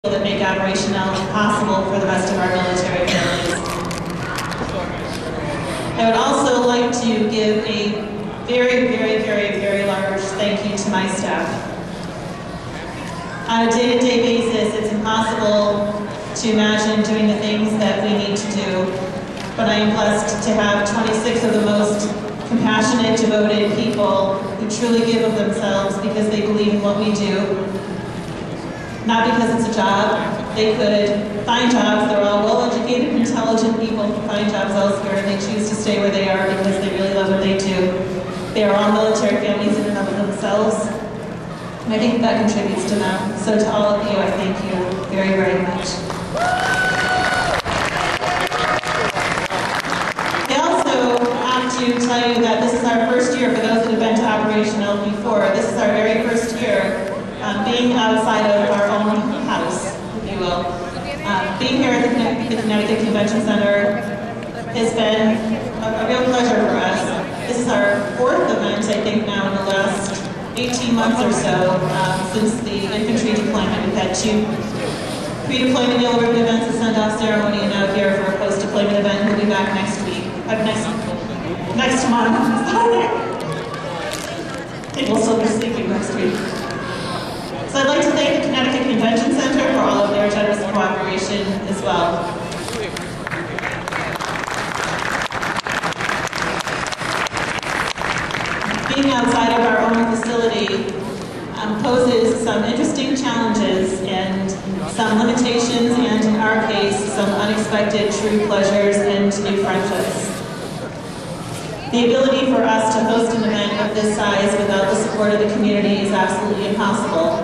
that make Operation Elk possible for the rest of our military families. I would also like to give a very large thank you to my staff. On a day-to-day basis, it's impossible to imagine doing the things that we need to do, but I am blessed to have 26 of the most compassionate, devoted people who truly give of themselves because they believe in what we do. Not because it's a job. They could find jobs. They're all well-educated, intelligent people who find jobs elsewhere, and they choose to stay where they are because they really love what they do. They are all military families in and of themselves, and I think that contributes to them. So to all of you, I thank you very much. I also have to tell you that this is our first year, for those that have been to Operation Elk before, this is our very first year being outside of our own house, if you will. Being here at the Connecticut Convention Center has been a real pleasure for us. This is our fourth event, I think, now in the last 18 months or so since the infantry deployment. We've had 2 pre-deployment Yellow Ribbon events, a send-off ceremony, and now here for a post-deployment event. We'll be back next week, next month. I think we'll still be sleeping next week. So I'd like to thank the Connecticut Convention Center for all of their generous cooperation as well. Being outside of our own facility poses some interesting challenges and some limitations, and in our case, some unexpected true pleasures and new friendships. The ability for us to host an event of this size without the support of the community is absolutely impossible,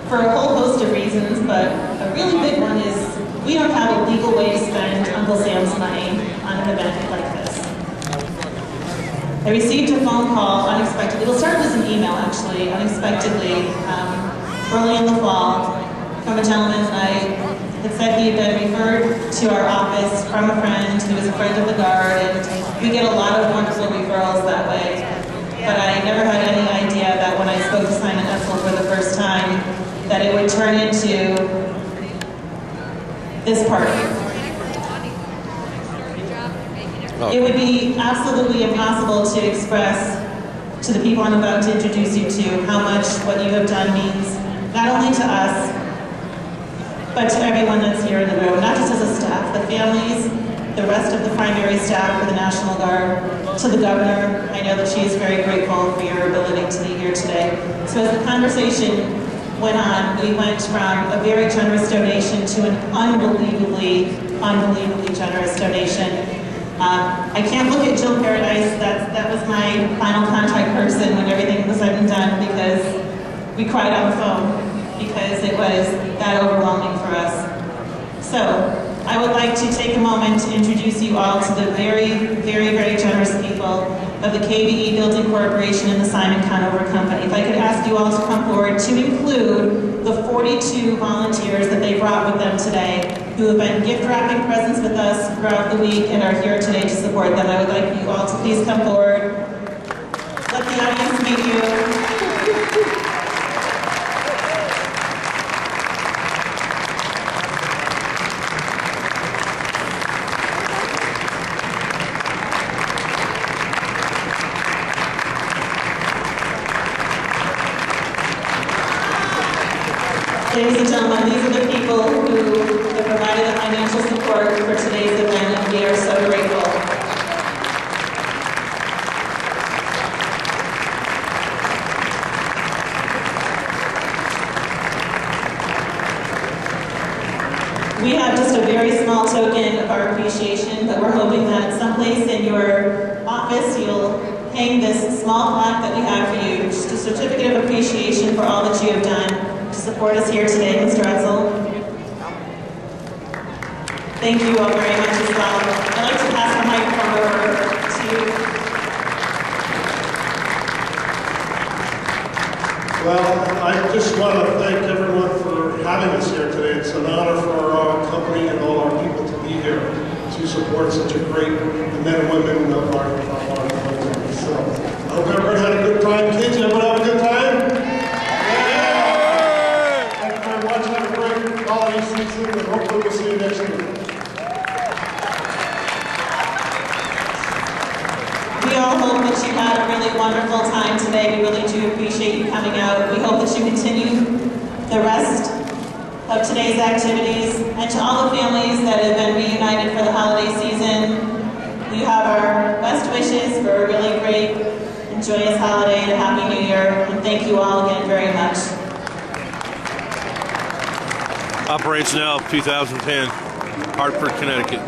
for a whole host of reasons, but a really big one is we don't have a legal way to spend Uncle Sam's money on an event like this. I received a phone call unexpectedly. It'll start as an email, actually, unexpectedly, early in the fall, from a gentleman that had said he had been referred to our office from a friend who was a friend of the Guard, and we get a lot of wonderful referrals that way. But I never had any idea that when I spoke to Simon Etzel for the first time, that it would turn into this party. It would be absolutely impossible to express to the people I'm about to introduce you to how much what you have done means not only to us, but to everyone that's here in the room, not just as a staff, the families, the rest of the primary staff for the National Guard, to the governor. I know that she is very grateful for your ability to be here today. So as the conversation went on, we went from a very generous donation to an unbelievably generous donation. I can't look at Jill Paradise, that was my final contact person when everything was said and done, because we cried on the phone, because it was that overwhelming for us. So, I would like to take a moment to introduce you all to the very generous people of the KBE Building Corporation and the Simon Conover Company. If I could ask you all to come forward, to include the 42 volunteers that they brought with them today, who have been gift wrapping presents with us throughout the week and are here today to support them. I would like you all to please come forward. Let the audience meet you. Ladies and gentlemen, these are the people who have provided the financial support for today's event, and we are so grateful. We have just a very small token of our appreciation, but we're hoping that someplace in your office you'll hang this small plaque that we have for you, just a certificate of appreciation for all that you have done to support us here today, Mr. Etzel. Thank you all very much as well. I'd like to pass the microphone over to you. Well, I just want to thank everyone for having us here today. It's an honor for our company and all our people to be here to support such a great men and women of our military. So I hope everyone had a good time. Kids, everyone have a good time? Yeah! Thank you very much. Have a great holiday. next year, and hopefully we'll see you next year. We all hope that you had a really wonderful time today. We really do appreciate you coming out. We hope that you continue the rest of today's activities. And to all the families that have been reunited for the holiday season, you have our best wishes for a really great and joyous holiday and a Happy New Year. And thank you all again very much. Operates now, 2010, Hartford, Connecticut.